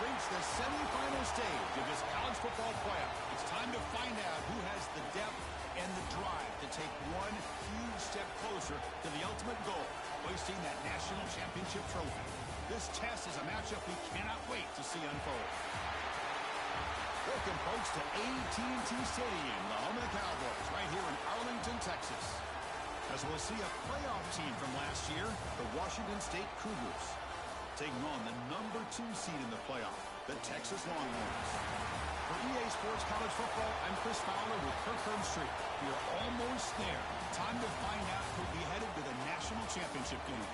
reached the semifinal stage of this college football playoff. It's time to find out who has the depth and the drive to take one huge step closer to the ultimate goal, hoisting that national championship trophy. This test is a matchup we cannot wait to see unfold. Welcome, folks, to AT&T Stadium, the home of the Cowboys, right here in Arlington, Texas. As we'll see a playoff team from last year, the Washington State Cougars, taking on the #2 seed in the playoff, the Texas Longhorns. For EA Sports College Football, I'm Chris Fowler with Kirk Herbstreit. We're almost there. Time to find out who'll be headed to the national championship game.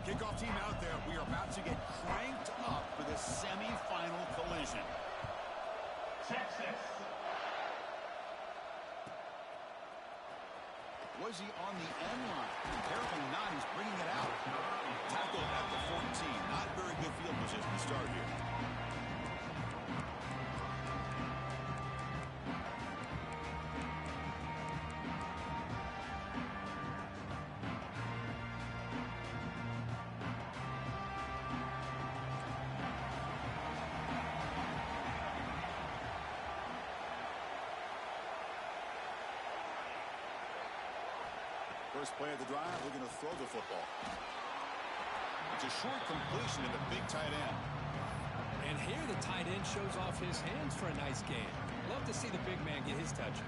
Kickoff team out there. We are about to get cranked up for this semifinal collision. Texas. Was he on the end line? Apparently not. He's bringing it out. Tackled at the 14. Not very good field position to start here. First play of the drive, we're going to throw the football. It's a short completion to the big tight end. And here the tight end shows off his hands for a nice game. Love to see the big man get his touches.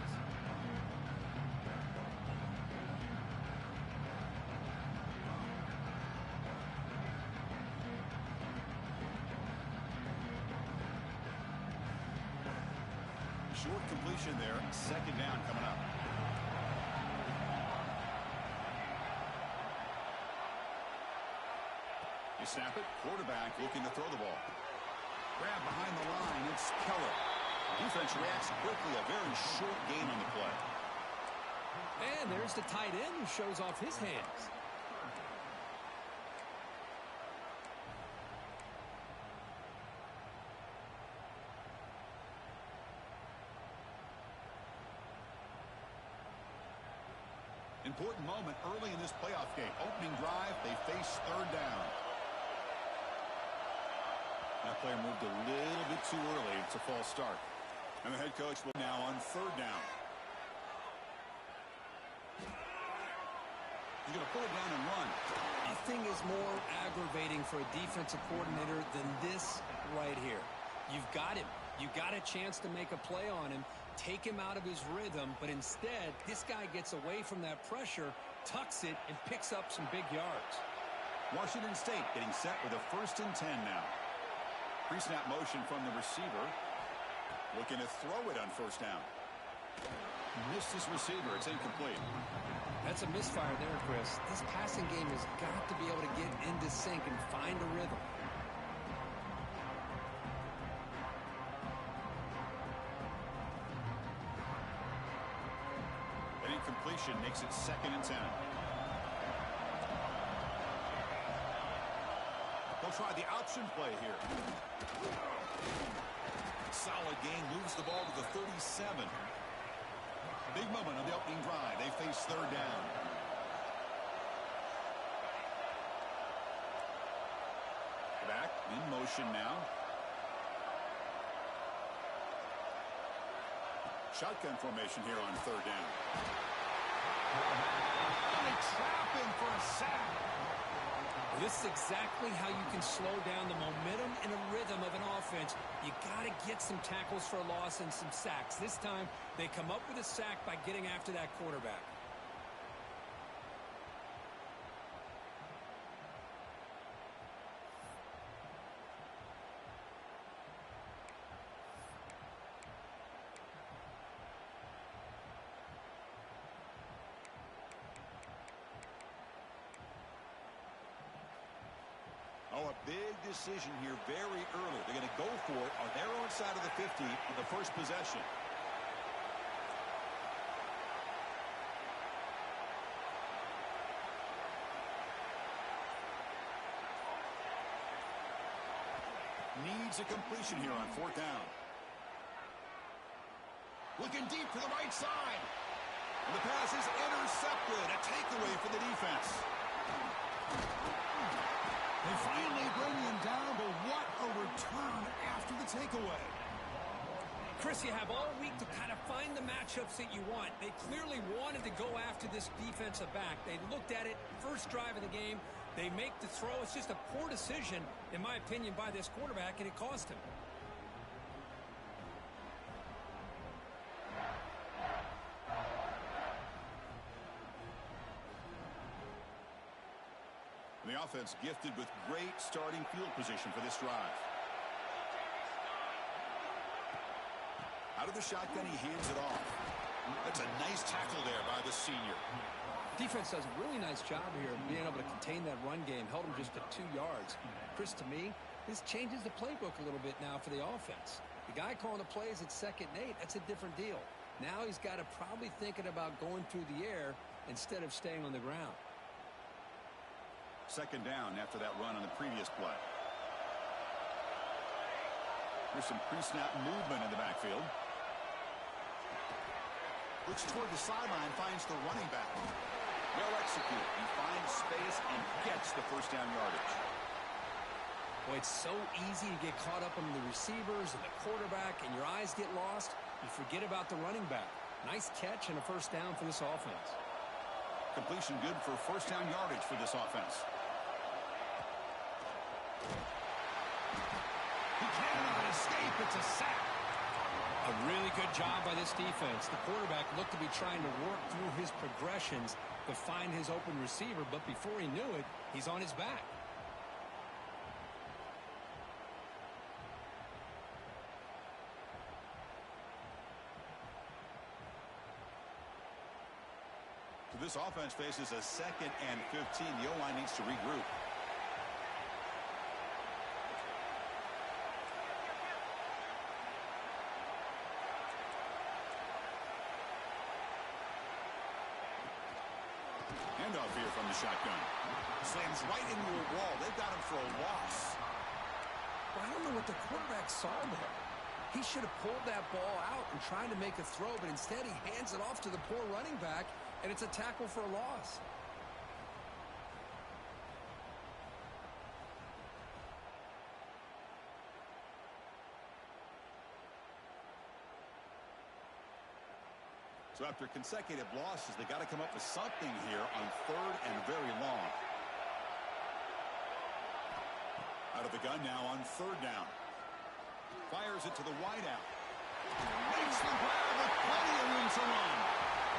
Short completion there, second down coming up. You snap it, quarterback looking to throw the ball. Grab behind the line, it's Keller. Defense reacts quickly, a very short gain on the play. And there's the tight end who shows off his hands. Important moment early in this playoff game. Opening drive, they face third down. That player moved a little bit too early. It's a false start. And the head coach will now on third down. He's going to pull it down and run. Nothing is more aggravating for a defensive coordinator than this right here. You've got him. You got a chance to make a play on him, take him out of his rhythm, but instead, this guy gets away from that pressure, tucks it, and picks up some big yards. Washington State getting set with a 1st and 10 now. Pre-snap motion from the receiver. Looking to throw it on first down. Missed his receiver. It's incomplete. That's a misfire there, Chris. This passing game has got to be able to get into sync and find a rhythm. An incompletion makes it 2nd and 10. They'll try the option play here. Solid gain, moves the ball to the 37. Big moment on the opening drive. They face third down. Back in motion now. Shotgun formation here on third down. And they trap him for a sack. This is exactly how you can slow down the momentum and a rhythm of an offense. You got to get some tackles for a loss and some sacks. This time, they come up with a sack by getting after that quarterback. Big decision here very early. They're going to go for it on their own side of the 50 with the first possession. Needs a completion here on 4th down. Looking deep to the right side. And the pass is intercepted. A takeaway for the defense. They finally bring him down, but what a return after the takeaway. Chris, you have all week to kind of find the matchups that you want. They clearly wanted to go after this defensive back. They looked at it, first drive of the game. They make the throw. It's just a poor decision, in my opinion, by this quarterback, and it cost him. The offense gifted with great starting field position for this drive. Out of the shotgun, he hands it off. That's a nice tackle there by the senior. Defense does a really nice job here of being able to contain that run game, held him just at 2 yards. Chris, to me, this changes the playbook a little bit now for the offense. The guy calling the plays at 2nd and 8, that's a different deal. Now he's got to probably thinking about going through the air instead of staying on the ground. 2nd down after that run on the previous play. Here's some pre-snap movement in the backfield. Looks toward the sideline, finds the running back. Well executed. He finds space and gets the 1st down yardage. Boy, it's so easy to get caught up on the receivers and the quarterback, and your eyes get lost. You forget about the running back. Nice catch and a 1st down for this offense. Completion good for 1st down yardage for this offense. He cannot escape. It's a sack. A really good job by this defense. The quarterback looked to be trying to work through his progressions to find his open receiver, but before he knew it, he's on his back. So this offense faces a 2nd and 15. The O-line needs to regroup. Handoff here from the shotgun. Slams right into a wall. They've got him for a loss. Well, I don't know what the quarterback saw there. He should have pulled that ball out and tried to make a throw, but instead he hands it off to the poor running back, and it's a tackle for a loss. So after consecutive losses, they got to come up with something here on 3rd and very long. Out of the gun now on 3rd down. Fires it to the wideout. Makes the grab with plenty of room to run.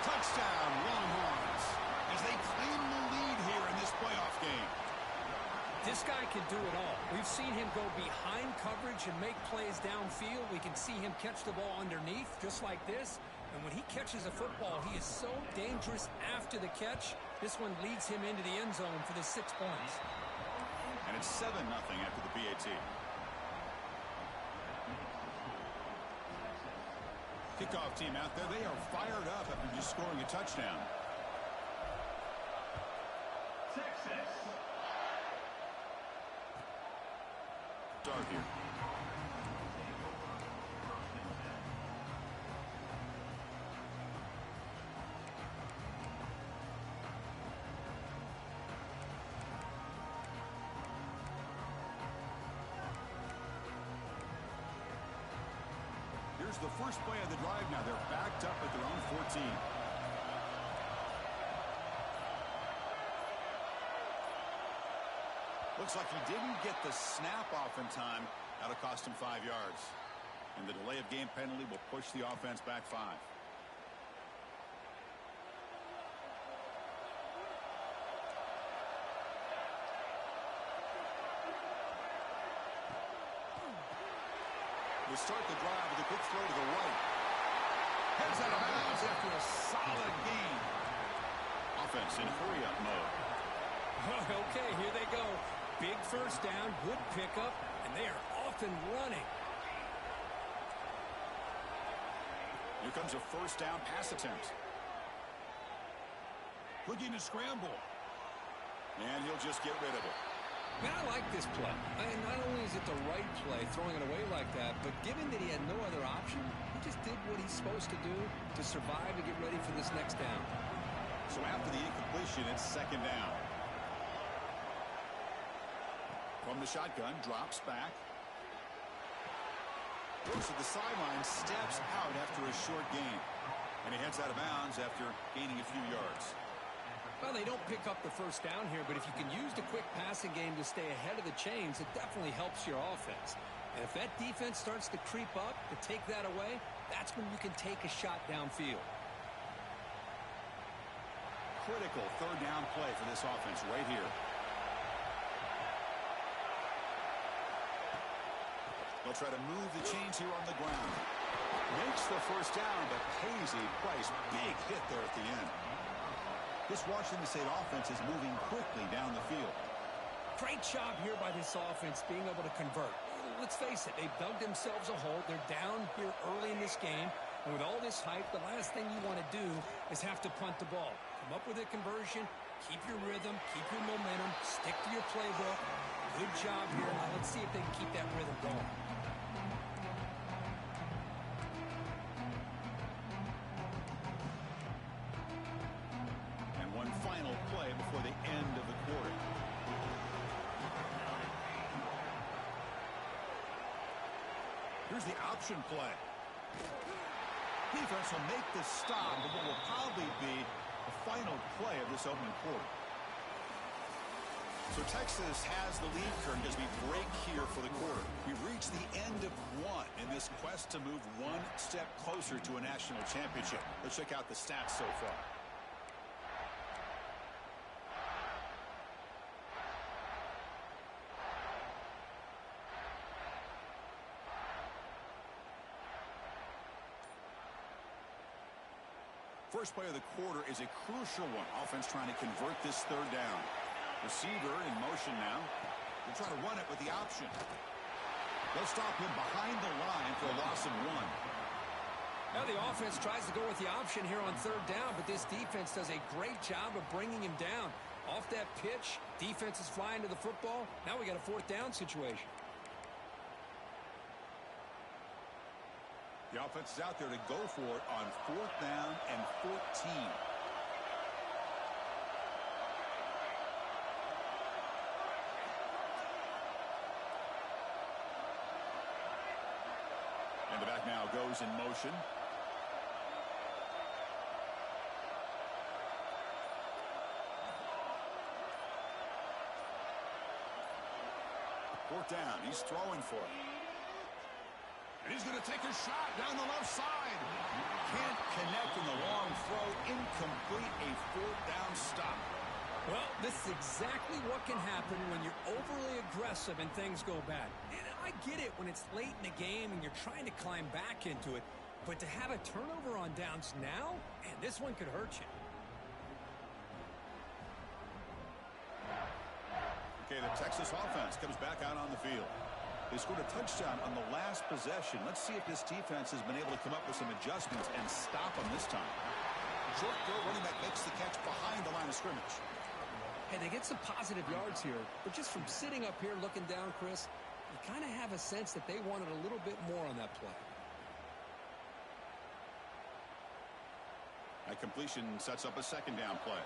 Touchdown, Longhorns, as they claim the lead here in this playoff game. This guy can do it all. We've seen him go behind coverage and make plays downfield. We can see him catch the ball underneath, just like this. And when he catches a football, he is so dangerous after the catch. This one leads him into the end zone for the 6 points. And it's 7-0 after the PAT. Kickoff team out there. They are fired up after just scoring a touchdown. Texas. Start here. Here's the first play of the drive now. They're backed up at their own 14. Looks like he didn't get the snap off in time. That'll cost him 5 yards. And the delay of game penalty will push the offense back 5. We'll start the drive with a quick throw to the right. Heads out of bounds after a solid gain. Offense in hurry-up mode. Okay, here they go. Big first down, good pickup, and they are off and running. Here comes a first down pass attempt. Looking to scramble. And he'll just get rid of it. Man, I like this play. And not only is it the right play, throwing it away like that, but given that he had no other option, he just did what he's supposed to do to survive and get ready for this next down. So after the incompletion, it's second down. From the shotgun, drops back. Goes to the sideline, steps out after a short gain. And he heads out of bounds after gaining a few yards. Well, they don't pick up the first down here, but if you can use the quick passing game to stay ahead of the chains, it definitely helps your offense. And if that defense starts to creep up to take that away, that's when you can take a shot downfield. Critical third down play for this offense right here. They'll try to move the chains here on the ground. Makes the first down, but pays a price. Big hit there at the end. This Washington State offense is moving quickly down the field. Great job here by this offense being able to convert. Let's face it, they've dug themselves a hole. They're down here early in this game. And with all this hype, the last thing you want to do is have to punt the ball. Come up with a conversion, keep your rhythm, keep your momentum, stick to your playbook. Good job here. Now let's see if they can keep that rhythm going. Final play before the end of the quarter. Here's the option play. Defense will make the stop, but what will probably be the final play of this opening quarter. So Texas has the lead current as we break here for the quarter. We've reached the end of one in this quest to move one step closer to a national championship. Let's check out the stats so far. First play of the quarter is a crucial one. Offense trying to convert this third down. Receiver in motion now. They'll try to run it with the option. They'll stop him behind the line for a loss of 1. Now the offense tries to go with the option here on third down, but this defense does a great job of bringing him down. Off that pitch, defense is flying to the football. Now we got a fourth down situation. The offense is out there to go for it on fourth down and 14. And the back now goes in motion. Fourth down. He's throwing for it. And he's going to take a shot down the left side. Can't connect in the long throw. Incomplete. A fourth down stop. Well, this is exactly what can happen when you're overly aggressive and things go bad. And I get it when it's late in the game and you're trying to climb back into it. But to have a turnover on downs now, man, this one could hurt you. Okay, the Texas offense comes back out on the field. They scored a touchdown on the last possession. Let's see if this defense has been able to come up with some adjustments and stop them this time. Short throw, running back makes the catch behind the line of scrimmage. Hey, they get some positive yards here, but just from sitting up here looking down, Chris, you kind of have a sense that they wanted a little bit more on that play. That completion sets up a second down play.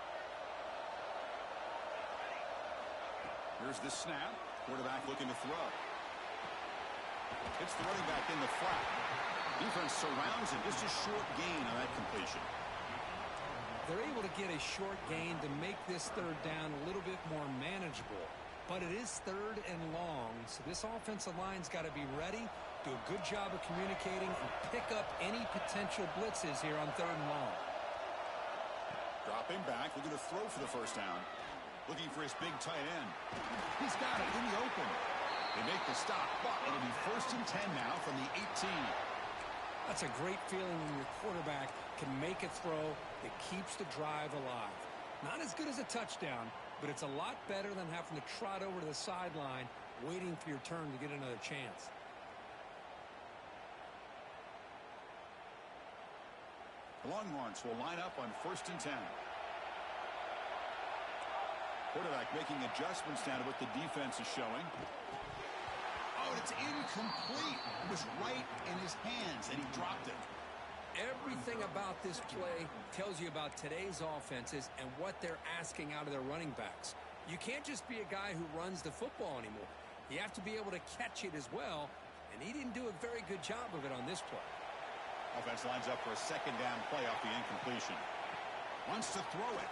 Here's the snap. Quarterback looking to throw. It's the running back in the flat. Defense surrounds him. Just a short gain on that completion. They're able to get a short gain to make this third down a little bit more manageable. But it is third and long, so this offensive line's got to be ready, do a good job of communicating, and pick up any potential blitzes here on third and long. Dropping back, looking to throw for the first down. Looking for his big tight end. He's got it in the open. They make the stop, but it'll be first and 10 now from the 18. That's a great feeling when your quarterback can make a throw that keeps the drive alive. Not as good as a touchdown, but it's a lot better than having to trot over to the sideline waiting for your turn to get another chance. The Longhorns will line up on 1st and 10. Quarterback making adjustments down to what the defense is showing. Oh, it's incomplete. It was right in his hands, and he dropped it. Everything about this play tells you about today's offenses and what they're asking out of their running backs. You can't just be a guy who runs the football anymore. You have to be able to catch it as well, and he didn't do a very good job of it on this play. Offense lines up for a 2nd down play off the incompletion. Wants to throw it.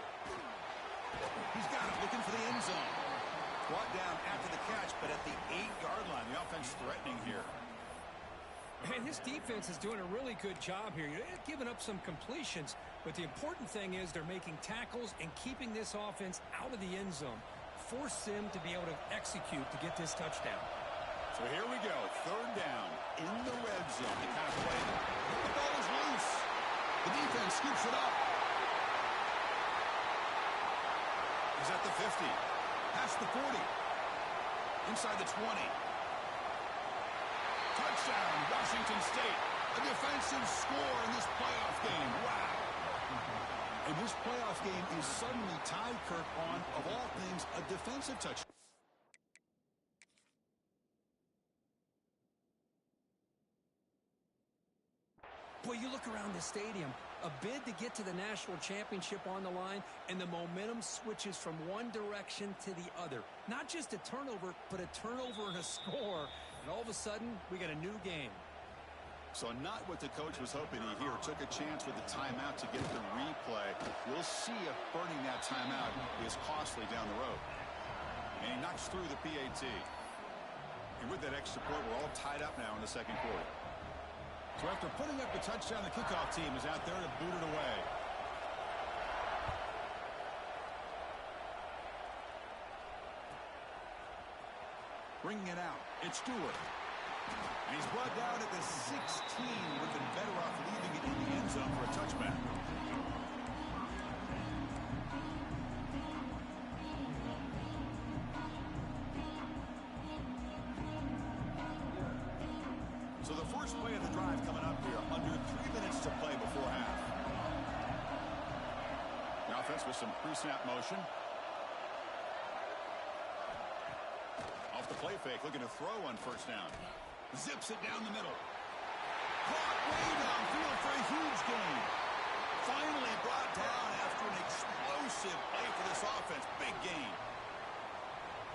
He's got it, looking for the end zone. Brought down after the catch, but at the 8-yard line. The offense threatening here. And this defense is doing a really good job here. You're giving up some completions, but the important thing is they're making tackles and keeping this offense out of the end zone. Force them to be able to execute to get this touchdown. So here we go. 3rd down in the red zone. They kind of play it. The ball is loose. The defense scoops it up. He's at the 50. Past the 40. Inside the 20. Touchdown, Washington State. A defensive score in this playoff game. Wow. And this playoff game is suddenly tied, Kirk, on, of all things, a defensive touchdown. Boy, you look around the stadium, a bid to get to the national championship on the line, and the momentum switches from one direction to the other. Not just a turnover, but a turnover and a score. And all of a sudden, we got a new game. So not what the coach was hoping to hear. Took a chance with the timeout to get the replay. We'll see if burning that timeout is costly down the road. And he knocks through the PAT. And with that extra point, we're all tied up now in the 2nd quarter. So after putting up the touchdown, the kickoff team is out there to boot it away. Bringing it out. It's Stewart. And he's brought down at the 16. Would have been better off leaving it in the end zone for a touchback. So the first play of the drive coming up here. Under 3 minutes to play before half. The offense with some pre-snap motion. Off the play fake, looking to throw on 1st down. Zips it down the middle. Caught way downfield for a huge gain. Finally brought down after an explosive play for this offense. Big gain.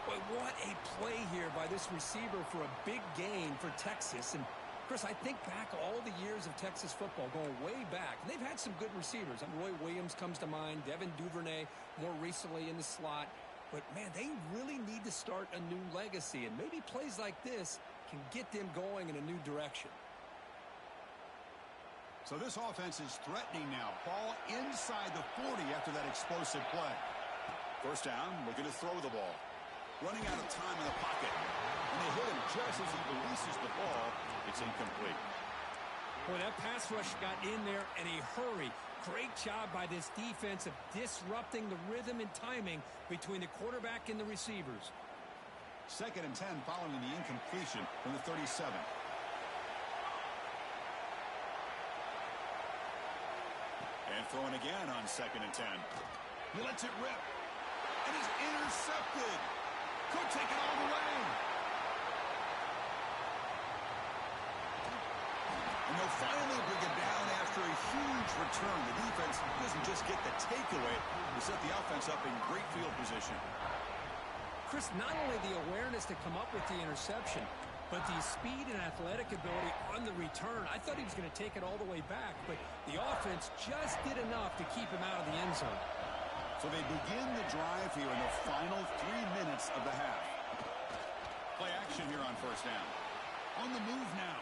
Boy, what a play here by this receiver for a big gain for Texas. And Chris, I think back all the years of Texas football, going way back. And they've had some good receivers. Roy Williams comes to mind, Devin Duvernay more recently in the slot. But, man, they really need to start a new legacy. And maybe plays like this can get them going in a new direction. So this offense is threatening now. Ball inside the 40 after that explosive play. 1st down, looking to throw the ball. Running out of time in the pocket. And they hit him just as he releases the ball. It's incomplete. Boy, that pass rush got in there in a hurry. Great job by this defense of disrupting the rhythm and timing between the quarterback and the receivers. 2nd and 10 following the incompletion from the 37. And throwing again on 2nd and 10. He lets it rip. It is intercepted. Could take it all the way. And they'll finally bring it down after a huge return. The defense doesn't just get the takeaway. They set the offense up in great field position. Chris, not only the awareness to come up with the interception, but the speed and athletic ability on the return. I thought he was going to take it all the way back, but the offense just did enough to keep him out of the end zone. So they begin the drive here in the final 3 minutes of the half. Play action here on 1st down. On the move now.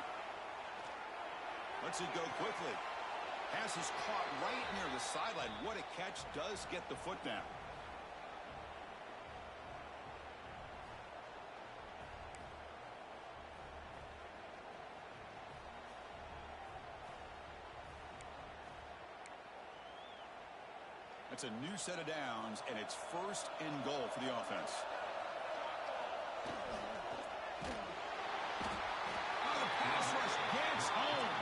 Lets it go quickly. Pass is caught right near the sideline. What a catch. Does get the foot down. That's a new set of downs, and it's 1st and goal for the offense. Oh, the pass rush gets home.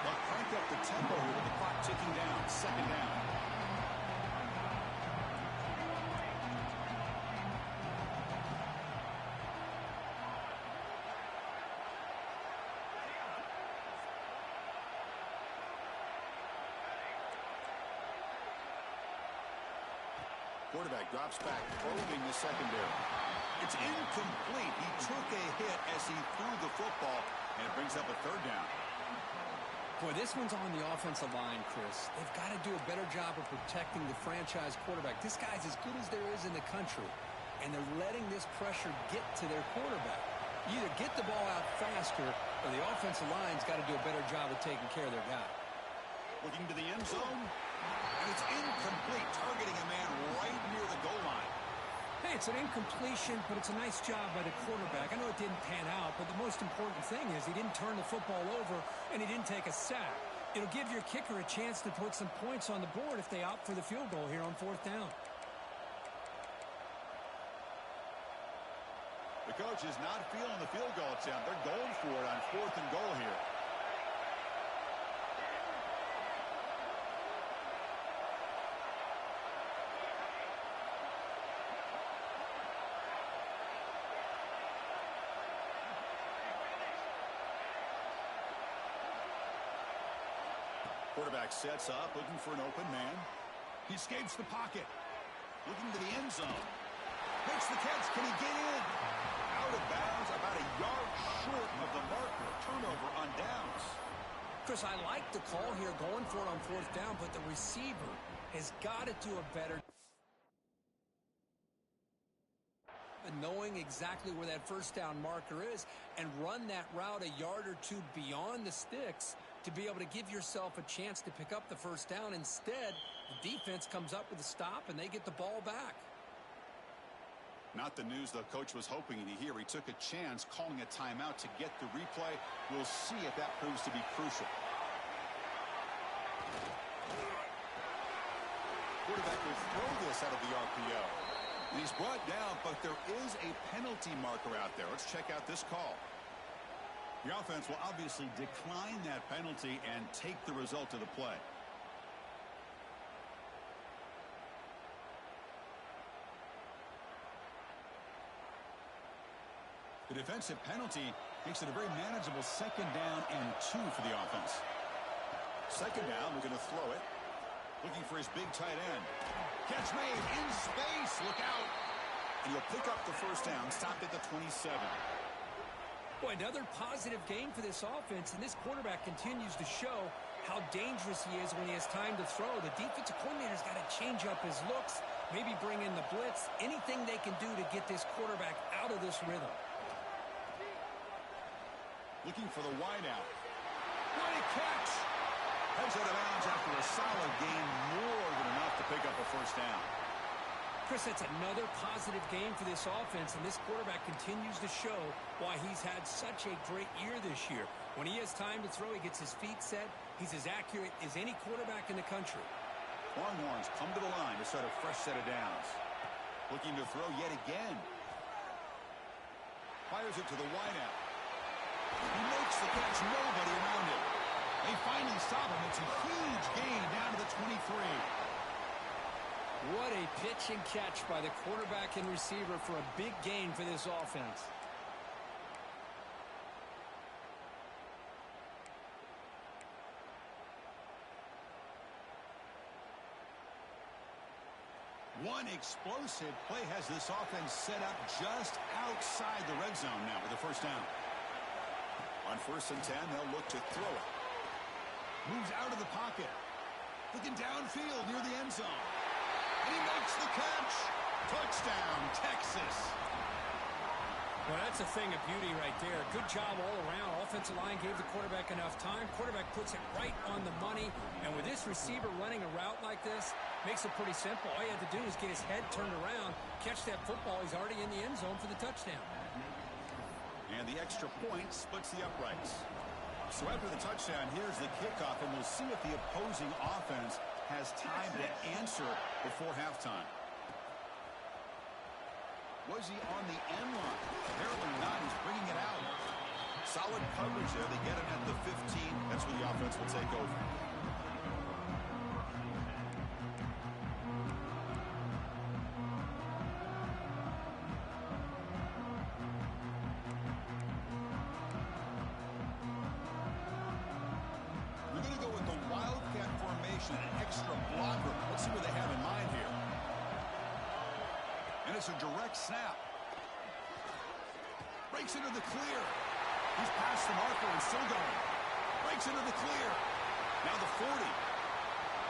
They'll crank up the tempo here with the clock ticking down. 2nd down. Quarterback drops back, probing the secondary. It's incomplete. He took a hit as he threw the football, and it brings up a 3rd down. Boy, this one's on the offensive line, Chris. They've got to do a better job of protecting the franchise quarterback. This guy's as good as there is in the country, and they're letting this pressure get to their quarterback. You either get the ball out faster, or the offensive line's got to do a better job of taking care of their guy. Looking to the end zone, and it's incomplete, targeting a man right near the goal line. Hey, it's an incompletion, but it's a nice job by the quarterback. I know it didn't pan out, but the most important thing is he didn't turn the football over, and he didn't take a sack. It'll give your kicker a chance to put some points on the board if they opt for the field goal here on 4th down. The coach is not feeling the field goal attempt. They're going for it on 4th and goal here. Quarterback sets up, looking for an open man. He escapes the pocket. Looking to the end zone. Makes the catch. Can he get in? Out of bounds, about a yard short of the marker. Turnover on downs. Chris, I like the call here going for it on 4th down, but the receiver has got to do a better knowing exactly where that 1st down marker is and run that route a yard or 2 beyond the sticks to be able to give yourself a chance to pick up the 1st down. Instead, the defense comes up with a stop, and they get the ball back. Not the news the coach was hoping to hear. He took a chance calling a timeout to get the replay. We'll see if that proves to be crucial. Quarterback will throw this out of the RPO. And he's brought down, but there is a penalty marker out there. Let's check out this call. The offense will obviously decline that penalty and take the result of the play. The defensive penalty makes it a very manageable 2nd down and 2 for the offense. 2nd down, we're going to throw it. Looking for his big tight end. Catch made in space. Look out. And he'll pick up the 1st down. Stopped at the 27. Boy, another positive game for this offense, and this quarterback continues to show how dangerous he is when he has time to throw. The defensive coordinator's got to change up his looks, maybe bring in the blitz, anything they can do to get this quarterback out of this rhythm. Looking for the wideout. Great catch. Heads out of bounds after a solid gain, more than enough to pick up a 1st down. Chris, that's another positive game for this offense, and this quarterback continues to show why he's had such a great year this year. When he has time to throw, he gets his feet set. He's as accurate as any quarterback in the country. Longhorns come to the line to start a fresh set of downs. Looking to throw yet again. Fires it to the wideout. He makes the catch, nobody around him. They finally stop him. It's a huge gain down to the 23. What a pitch and catch by the quarterback and receiver for a big gain for this offense. One explosive play has this offense set up just outside the red zone now with the 1st down. On 1st and 10, they'll look to throw it. Moves out of the pocket. Looking downfield near the end zone. And he makes the catch. Touchdown, Texas. Well, that's a thing of beauty right there. Good job all around. Offensive line gave the quarterback enough time. Quarterback puts it right on the money. And with this receiver running a route like this, makes it pretty simple. All you have to do is get his head turned around, catch that football. He's already in the end zone for the touchdown. And the extra point splits the uprights. So after the touchdown, here's the kickoff, and we'll see if the opposing offense has time to answer before halftime. Was he on the end line? Apparently not. He's bringing it out. Solid coverage there. They get him at the 15. That's where the offense will take over. We're going to go with the Wildcat formation, an extra blocker. Let's see what they have in mind here. And it's a direct snap. Breaks into the clear. He's past the marker and still going. Breaks into the clear. Now the 40.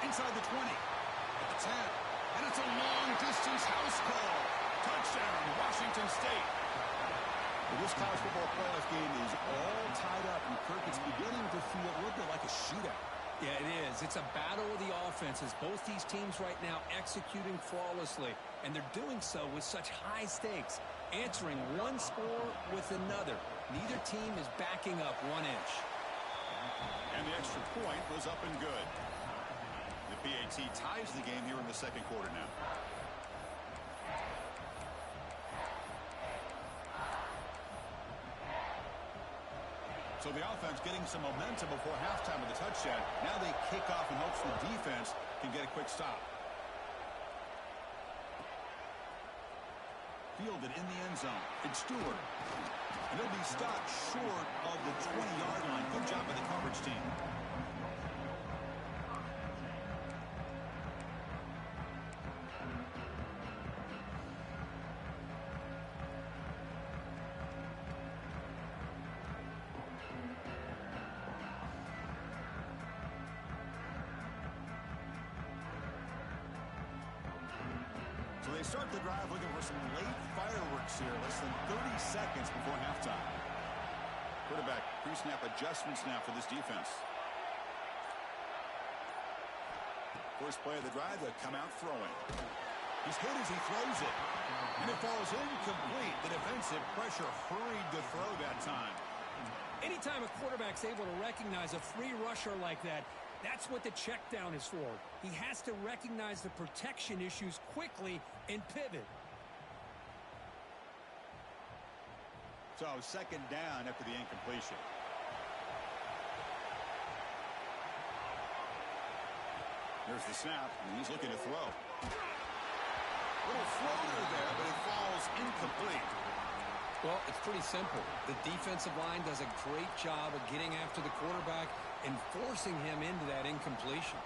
Inside the 20. At the 10. And it's a long-distance house call. Touchdown, Washington State. Well, this college football playoff game is all tied up, and Kirk, it's beginning to feel a little bit like a shootout. Yeah, it is. It's a battle of the offenses. Both these teams right now executing flawlessly, and they're doing so with such high stakes, answering one score with another. Neither team is backing up 1 inch. And the extra point was up and good. The PAT ties the game here in the second quarter now. So the offense getting some momentum before halftime with the touchdown. Now they kick off in hopes the defense can get a quick stop. Fielded in the end zone. It's Stewart. And he'll be stopped short of the 20-yard line. Good job by the coverage team. So they start the drive looking for some late fireworks here. Less than 30 seconds before halftime. Quarterback pre-snap adjustments now for this defense. First play of the drive, they come out throwing. He's hit as he throws it. And it falls incomplete. The defensive pressure hurried to throw that time. Anytime a quarterback's able to recognize a free rusher like that, that's what the check down is for. He has to recognize the protection issues quickly and pivot. So second down after the incompletion. There's the snap, and he's looking to throw. Little floater there, but it falls incomplete. Well, it's pretty simple. The defensive line does a great job of getting after the quarterback and forcing him into that incompletion.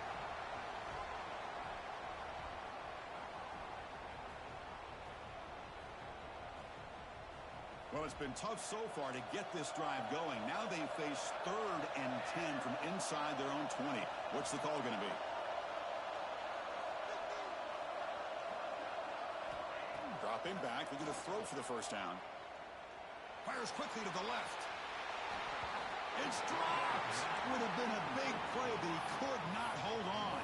Well, it's been tough so far to get this drive going. Now they face 3rd and 10 from inside their own 20. What's the call going to be? Dropping back, looking to throw for the first down. Fires quickly to the left. It's dropped. Would have been a big play, but he could not hold on.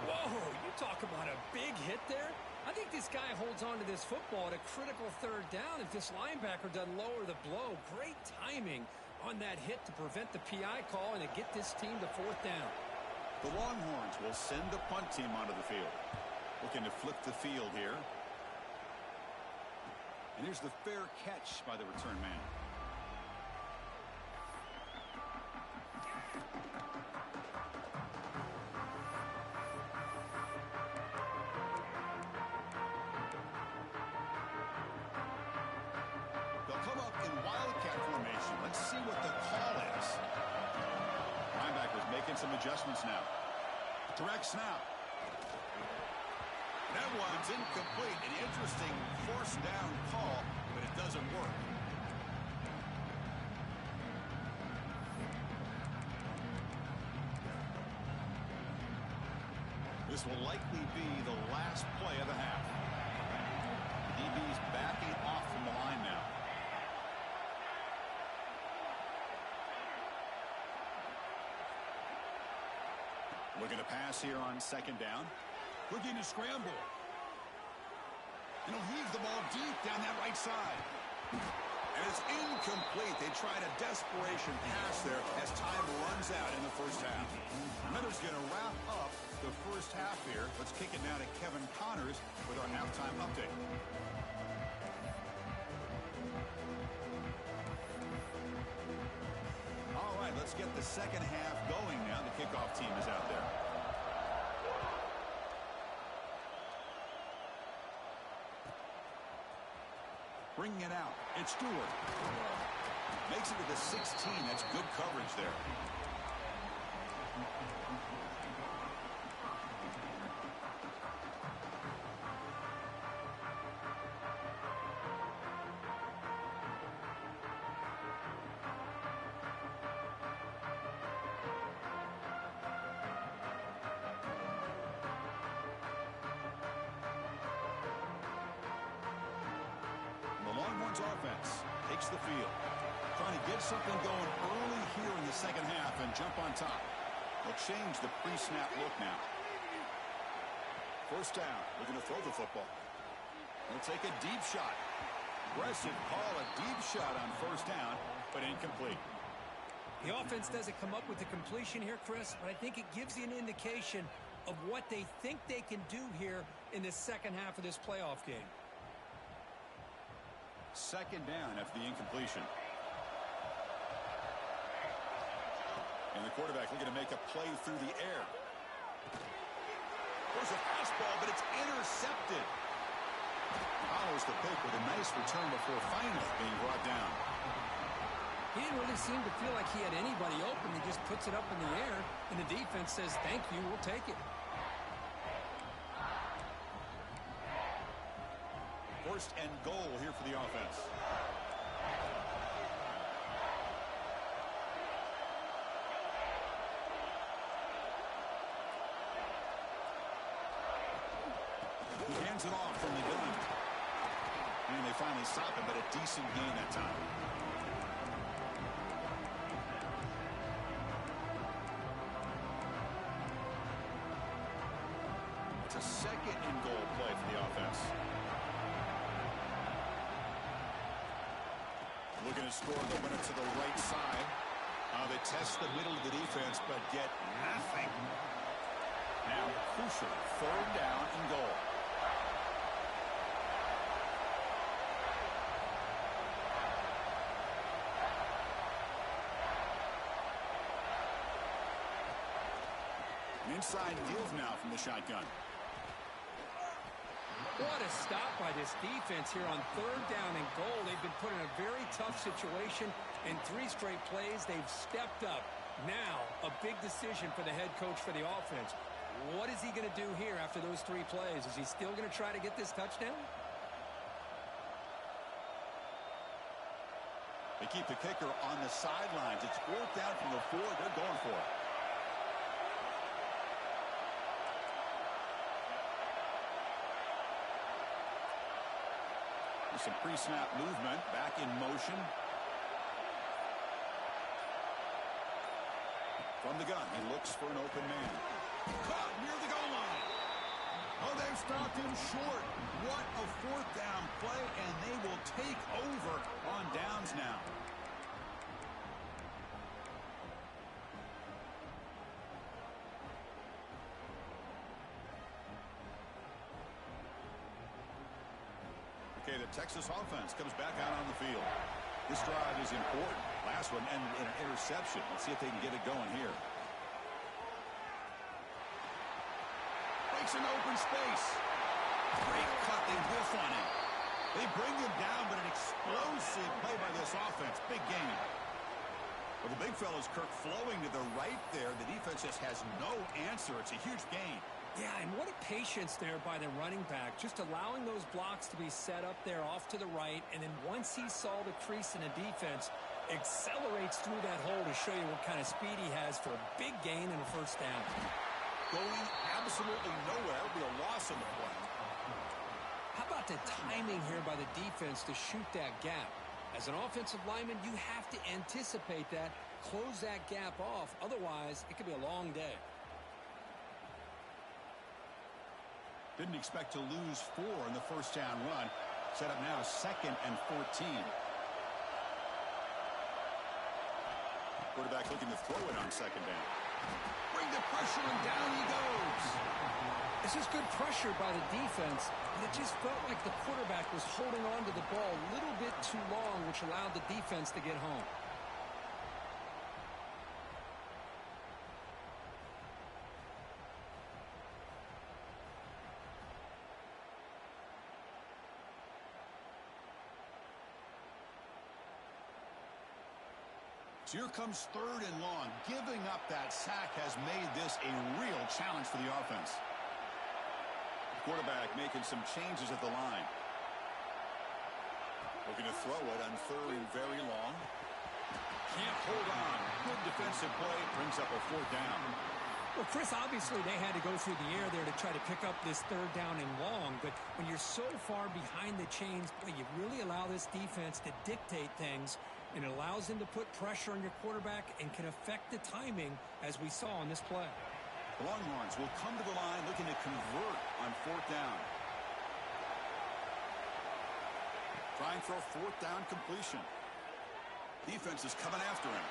Whoa, you talk about a big hit there. I think this guy holds on to this football at a critical 3rd down if this linebacker doesn't lower the blow. Great timing on that hit to prevent the PI call and to get this team to 4th down. The Longhorns will send the punt team onto the field. Looking to flip the field here. And here's the fair catch by the return man. They'll come up in Wildcat formation. Let's see what the call is. Linebacker's making some adjustments now. Direct snap. That one's incomplete. An interesting force down call, but it doesn't work. This will likely be the last play of the half. The DB's backing off from the line now. Looking to pass here on 2nd down. Looking to scramble. And he'll heave the ball deep down that right side. And it's incomplete. They tried a desperation pass there as time runs out in the first half. Miller's going to wrap up the first half here. Let's kick it now to Kevin Connors with our halftime update. All right, let's get the second half going now. The kickoff team is out there. Bringing it out. It's Stewart. Makes it to the 16. That's good coverage there. Offense takes the field, trying to get something going early here in the second half and jump on top. They'll change the pre-snap look now. First down, looking to throw the football. They'll take a deep shot. Aggressive call, a deep shot on first down, but incomplete. The offense doesn't come up with the completion here, Chris, but I think it gives you an indication of what they think they can do here in the second half of this playoff game. Second down after the incompletion. And the quarterback looking to make a play through the air. There's a fastball, but it's intercepted. Follows the pick with a nice return before finally being brought down. He didn't really seem to feel like he had anybody open. He just puts it up in the air, and the defense says, thank you, we'll take it. First and goal here for the offense. He hands it off from the gun. And they finally stop him, but a decent gain that time. It's a second and goal play for the offense. Looking to score the winner to the right side. They test the middle of the defense, but get nothing. Now, crucial, third down and goal. An inside give now from the shotgun. What a stop by this defense here on third down and goal. They've been put in a very tough situation. In 3 straight plays, they've stepped up. Now, a big decision for the head coach for the offense. What is he going to do here after those 3 plays? Is he still going to try to get this touchdown? They keep the kicker on the sidelines. It's 4th down from the 4. They're going for it. Some pre-snap movement, back in motion. From the gun, he looks for an open man. Caught near the goal line. Oh, they've stopped him short. What a 4th down play, and they will take over on downs now. Okay, the Texas offense comes back out on the field. This drive is important. Last one ended in an interception. Let's see if they can get it going here. Breaks an open space. Great cut. They whiff on him. They bring him down, but an explosive play by this offense. Big game. Well, the big fella's Kirk flowing to the right there. The defense just has no answer. It's a huge gain. Yeah, and what a patience there by the running back, just allowing those blocks to be set up there off to the right, and then once he saw the crease in the defense, accelerates through that hole to show you what kind of speed he has for a big gain and a first down. Going absolutely nowhere. It'll be a loss in the play. How about the timing here by the defense to shoot that gap? As an offensive lineman, you have to anticipate that, close that gap off. Otherwise, it could be a long day. Didn't expect to lose 4 in the first down run. Set up now 2nd and 14. Quarterback looking to throw it on second down. Bring the pressure, and down he goes. This is good pressure by the defense, but it just felt like the quarterback was holding on to the ball a little bit too long, which allowed the defense to get home. Here comes third and long. Giving up that sack has made this a real challenge for the offense. Quarterback making some changes at the line. Looking to throw it on third and very long. Can't hold on. Good defensive play. Brings up a fourth down. Well, Chris, obviously they had to go through the air there to try to pick up this third down and long, but when you're so far behind the chains, boy, you really allow this defense to dictate things, and it allows them to put pressure on your quarterback and can affect the timing, as we saw on this play. The Longhorns will come to the line looking to convert on fourth down. Trying for a fourth down completion. Defense is coming after him.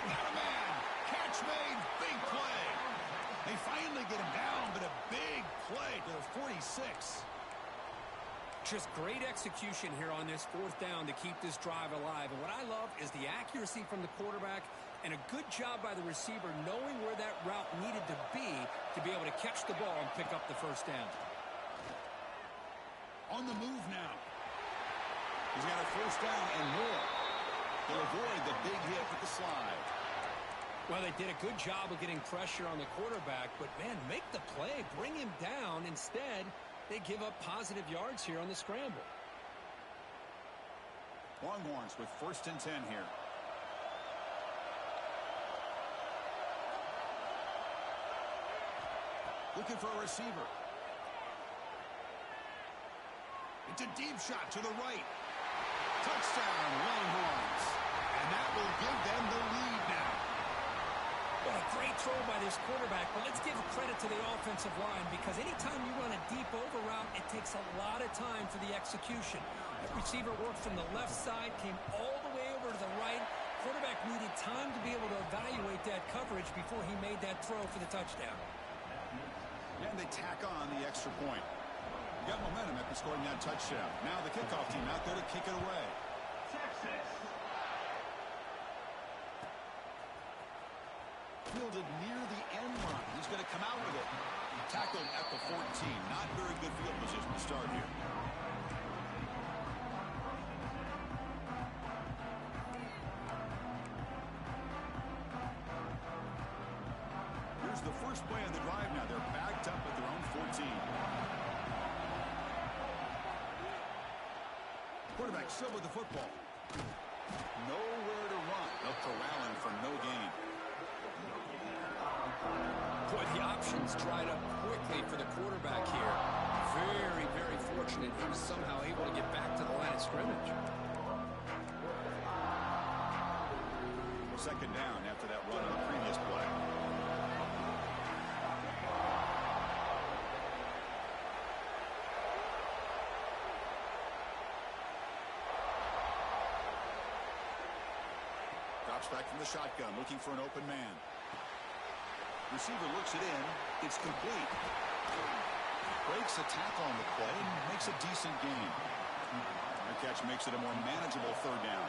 Got a man. Catch made. Big play. They finally get him down, but a big play to the 46. Just great execution here on this fourth down to keep this drive alive. And what I love is the accuracy from the quarterback and a good job by the receiver knowing where that route needed to be able to catch the ball and pick up the first down. On the move now. He's got a first down and more. They'll avoid the big hit with the slide. Well, they did a good job of getting pressure on the quarterback, but, man, make the play. Bring him down. Instead, they give up positive yards here on the scramble. Longhorns with first and 10 here. Looking for a receiver. It's a deep shot to the right. Touchdown, Longhorns. And that will give them the lead now. What a great throw by this quarterback, but let's give credit to the offensive line because anytime you run a deep over route, it takes a lot of time for the execution. That receiver worked from the left side, came all the way over to the right. Quarterback needed time to be able to evaluate that coverage before he made that throw for the touchdown. And they tack on the extra point. Got momentum after scoring that touchdown. Now the kickoff team out there to kick it away. Texas. Fielded near the end line. He's going to come out with it. Tackled at the 14. Not very good field position to start here. Here's the first play of the drive now. They're backed up at their own 14. Quarterback still with the football. Nowhere to run. They'll corral him for no gain. Boy, the options dried up quickly for the quarterback here. Very, very fortunate he was somehow able to get back to the line of scrimmage. Second down after that run on the previous play. Drops back from the shotgun, looking for an open man. Receiver looks it in. It's complete. Breaks a tackle on the play and makes a decent gain. The catch makes it a more manageable third down.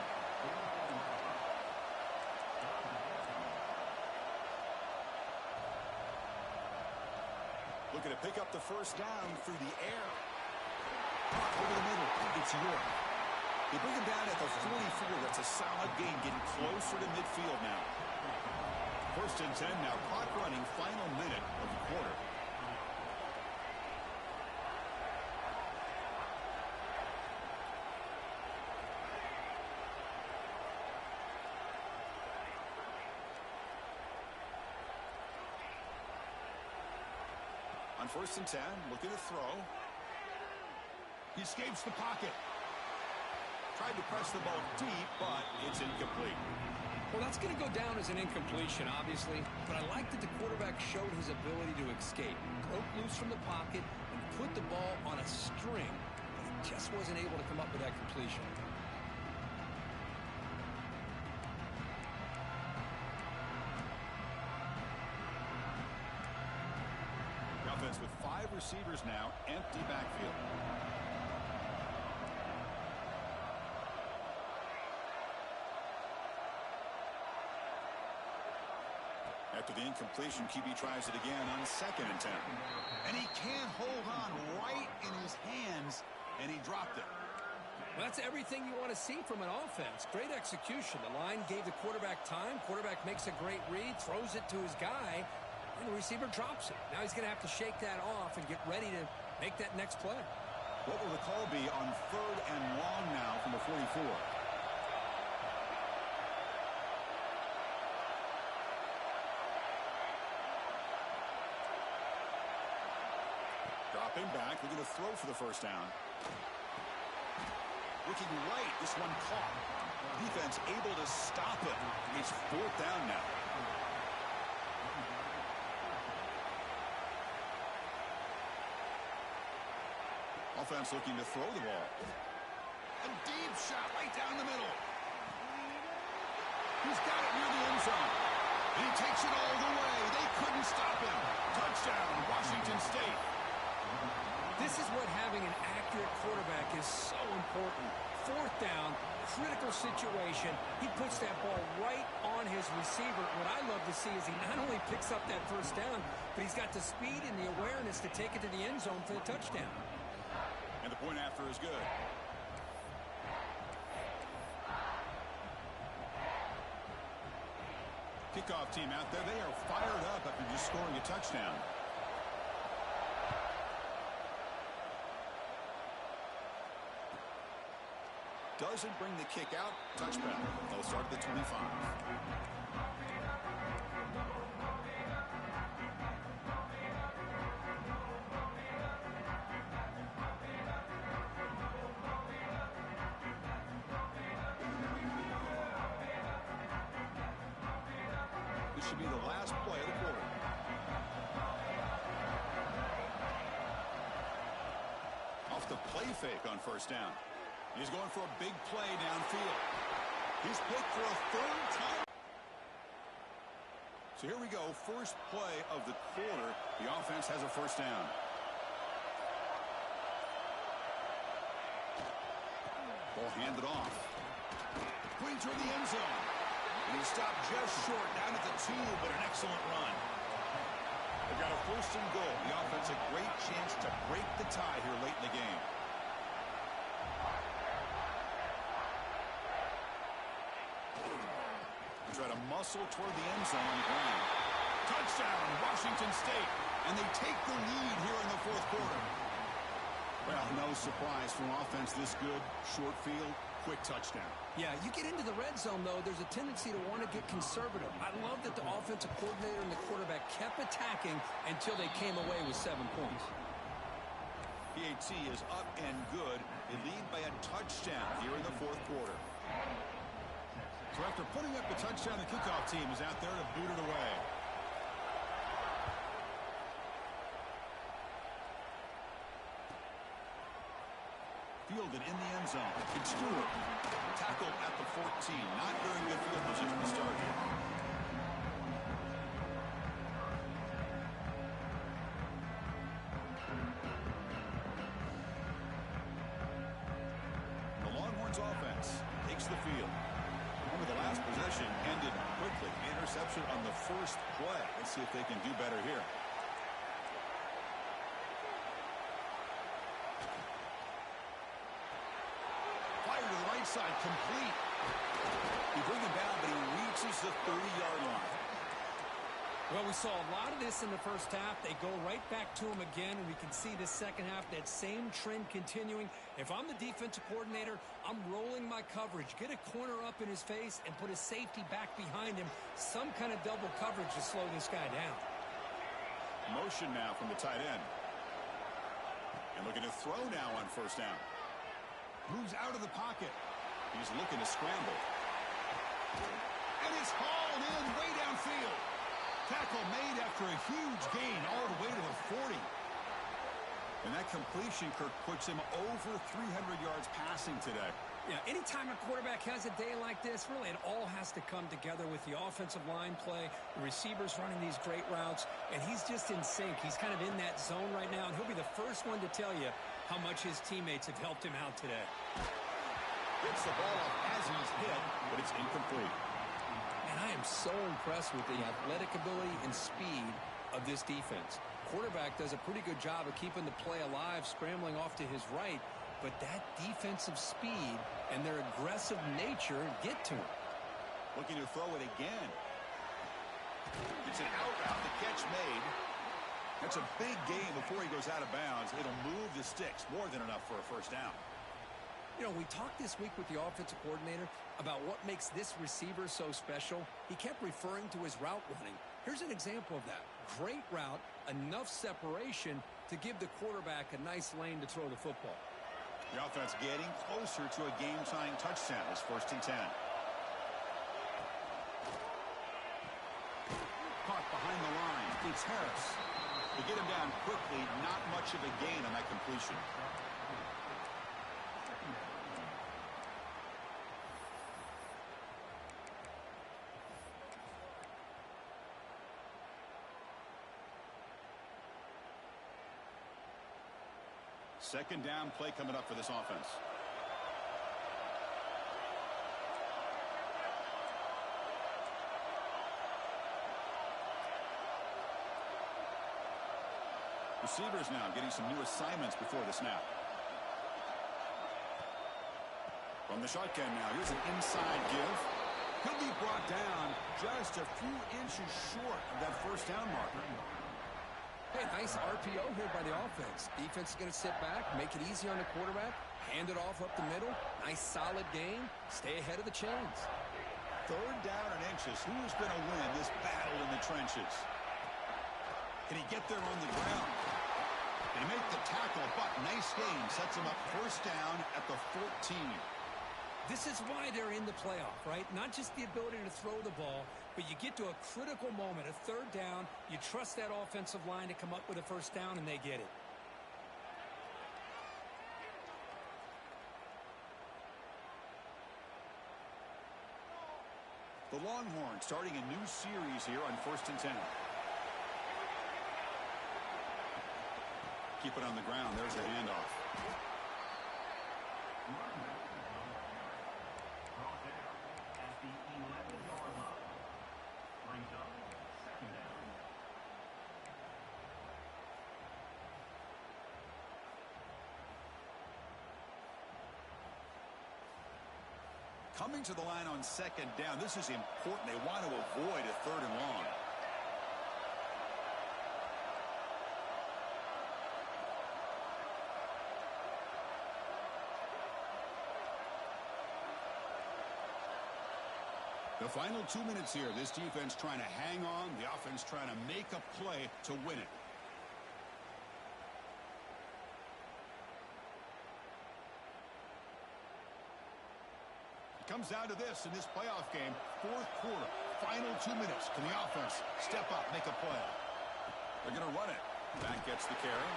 Looking to pick up the first down through the air. Over the middle. It's York. They bring him down at the 44. That's a solid gain, getting closer to midfield now. First and 10 now. Clock running, final minute of the quarter. On first and 10, looking to throw. He escapes the pocket. Tried to press the ball deep, but it's incomplete. Well, that's going to go down as an incompletion, obviously, but I like that the quarterback showed his ability to escape. Broke loose from the pocket and put the ball on a string, but he just wasn't able to come up with that completion. receivers now, empty backfield. After the incompletion, QB tries it again on 2nd and 10. And he can't hold on right in his hands, and he dropped it. Well, that's everything you want to see from an offense. Great execution. The line gave the quarterback time. Quarterback makes a great read, throws it to his guy, and the receiver drops it. Now he's going to have to shake that off and get ready to make that next play. What will the call be on 3rd and long now from the 44? Dropping back, they're going to throw for the first down. Looking right, this one caught. Defense able to stop it. It's 4th down now. Offense looking to throw the ball. A deep shot right down the middle. He's got it near the end zone. He takes it all the way. They couldn't stop him. Touchdown, Washington State. This is what having an accurate quarterback is so important. 4th down, critical situation. He puts that ball right on his receiver. What I love to see is he not only picks up that first down, but he's got the speed and the awareness to take it to the end zone for the touchdown. And the point after is good. Kickoff team out there, they are fired up after just scoring a touchdown. Doesn't bring the kick out. Touchback. They'll start at the 25. This should be the last play of the quarter. Off the play fake on 1st down. He's going for a big play downfield. He's picked for a 3rd time. So here we go. First play of the quarter. The offense has a 1st down. Ball handed off. Going toward the end zone. And he stopped just short down at the 2, but an excellent run. They've got a 1st and goal. The offense a great chance to break the tie here late in the game. Try to muscle toward the end zone on the ground. Touchdown, Washington State. And they take the lead here in the 4th quarter. Well, no surprise from offense this good. Short field, quick touchdown. Yeah, you get into the red zone, though, there's a tendency to want to get conservative. I love that the offensive coordinator and the quarterback kept attacking until they came away with 7 points. PAT is up and good. They lead by a touchdown here in the 4th quarter. So after putting up the touchdown, the kickoff team is out there to boot it away. Fielded in the end zone. It's Stewart. Tackled at the 14. Not very good field position to start here. The Longhorns offense takes the field. The last possession ended quickly. Interception on the first play. Let's see if they can do better here. Fire to the right side, complete. He brings him down, but he reaches the 30-yard line. Well, we saw a lot of this in the first half. They go right back to him again, and we can see the second half, that same trend continuing. If I'm the defensive coordinator, I'm rolling my coverage. Get a corner up in his face and put a safety back behind him. Some kind of double coverage to slow this guy down. Motion now from the tight end. And looking to throw now on 1st down. Moves out of the pocket. He's looking to scramble. And it's hauled in way downfield. Tackle made after a huge gain all the way to the 40. And that completion, Kirk, puts him over 300 yards passing today. Yeah, anytime a quarterback has a day like this, really it all has to come together with the offensive line play, the receivers running these great routes, and he's just in sync. He's kind of in that zone right now, and he'll be the first one to tell you how much his teammates have helped him out today. Gets the ball up as he's hit, but it's incomplete. And I am so impressed with the athletic ability and speed of this defense. Quarterback does a pretty good job of keeping the play alive, scrambling off to his right, but that defensive speed and their aggressive nature get to him. Looking to throw it again. It's an out route, the catch made. That's a big gain before he goes out of bounds. It'll move the sticks, more than enough for a first down. You know, we talked this week with the offensive coordinator about what makes this receiver so special. He kept referring to his route running. Here's an example of that. Great route, enough separation to give the quarterback a nice lane to throw the football. The offense getting closer to a game-tying touchdown. It's 1st and 10. Caught behind the line. It's Harris. They get him down quickly. Not much of a gain on that completion. Second down play coming up for this offense. Receivers now getting some new assignments before the snap. From the shotgun now, here's an inside give. He'll be brought down just a few inches short of that first down marker. Hey, nice RPO here by the offense. Defense is going to sit back, make it easy on the quarterback, hand it off up the middle. Nice solid gain. Stay ahead of the chains. Third down and inches. Who's going to win this battle in the trenches? Can he get there on the ground? They make the tackle, but nice gain. Sets him up first down at the 14. This is why they're in the playoff, right? Not just the ability to throw the ball, but you get to a critical moment, a third down, you trust that offensive line to come up with a first down, and they get it. The Longhorns starting a new series here on 1st and 10. Keep it on the ground. There's the handoff. Coming to the line on second down. This is important. They want to avoid a third and long. The final 2 minutes here. This defense trying to hang on. The offense trying to make a play to win it. Comes down to this in this playoff game. Fourth quarter, final 2 minutes. Can the offense step up, make a play? They're going to run it. Back gets the carry.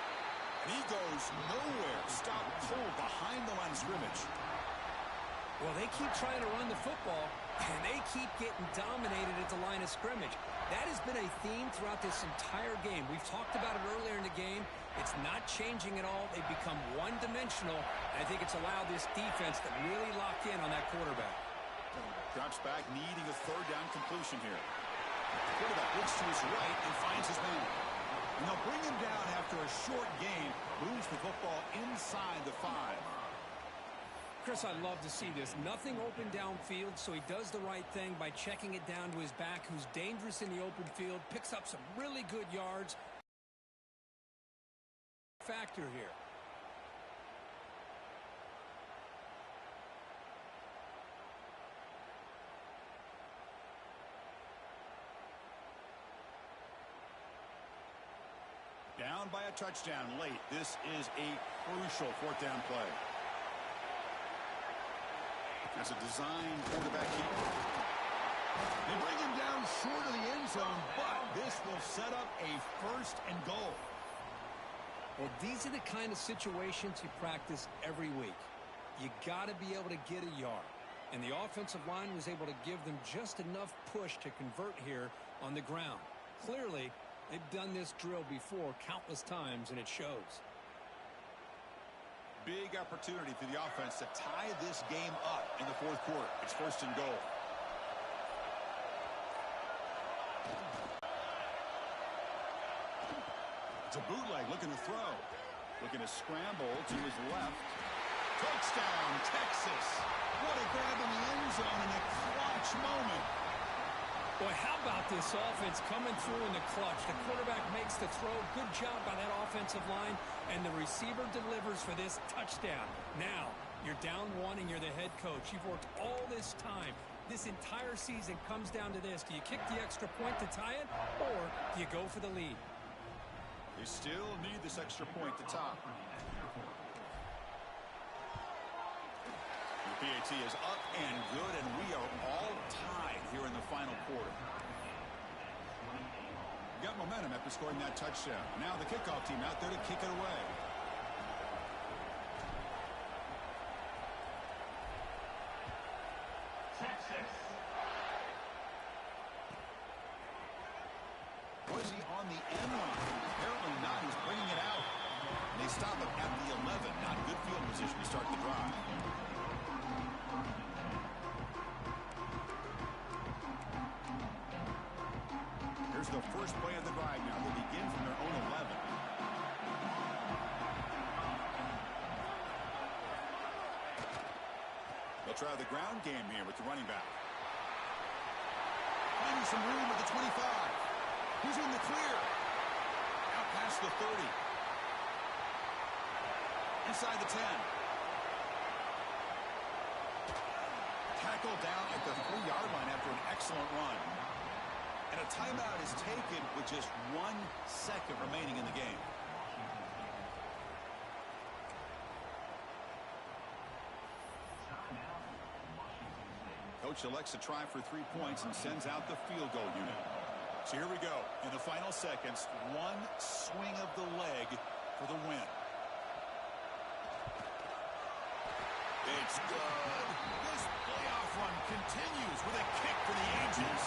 And he goes nowhere. Stop cold behind the line of scrimmage. Well, they keep trying to run the football, and they keep getting dominated at the line of scrimmage. That has been a theme throughout this entire game. We've talked about it earlier in the game. It's not changing at all. They've become one-dimensional. I think it's allowed this defense to really lock in on that quarterback. Drops back, needing a third down completion here. The quarterback looks to his right and finds his man. And they'll bring him down after a short game. Moves the football inside the 5. Chris, I love to see this. Nothing open downfield, so he does the right thing by checking it down to his back, who's dangerous in the open field, picks up some really good yards. Factor here. Down by a touchdown late. This is a crucial fourth down play. That's a design quarterback keeper. They bring him down short of the end zone, but this will set up a first and goal. Well, these are the kind of situations you practice every week. You got to be able to get a yard. And the offensive line was able to give them just enough push to convert here on the ground. Clearly, they've done this drill before countless times, and it shows. Big opportunity for the offense to tie this game up in the fourth quarter. It's first and goal. It's a bootleg looking to throw. Looking to scramble to his left. Touchdown, Texas. What a grab in the end zone in a clutch moment. Boy, how about this offense coming through in the clutch? The quarterback makes the throw. Good job by that offensive line. And the receiver delivers for this touchdown. Now, you're down one and you're the head coach. You've worked all this time. This entire season comes down to this. Do you kick the extra point to tie it, or do you go for the lead? They still need this extra point to top. The PAT is up and good, and we are all tied here in the final quarter. Got momentum after scoring that touchdown. Now the kickoff team out there to kick it away. Texas. Was he on the end line? Apparently not. He's bringing it out. And they stop him at the 11. Not a good field position to start the drive. Here's the first play of the drive now. They begin from their own 11. They'll try the ground game here with the running back. Finding some room at the 25. Who's in the clear? Out past the 30. Inside the 10. Tackled down at the 3-yard line after an excellent run. And a timeout is taken with just 1 second remaining in the game. Coach elects to try for 3 points and sends out the field goal unit. So here we go. In the final seconds, one swing of the leg for the win. It's good. This playoff run continues with a kick for the ages.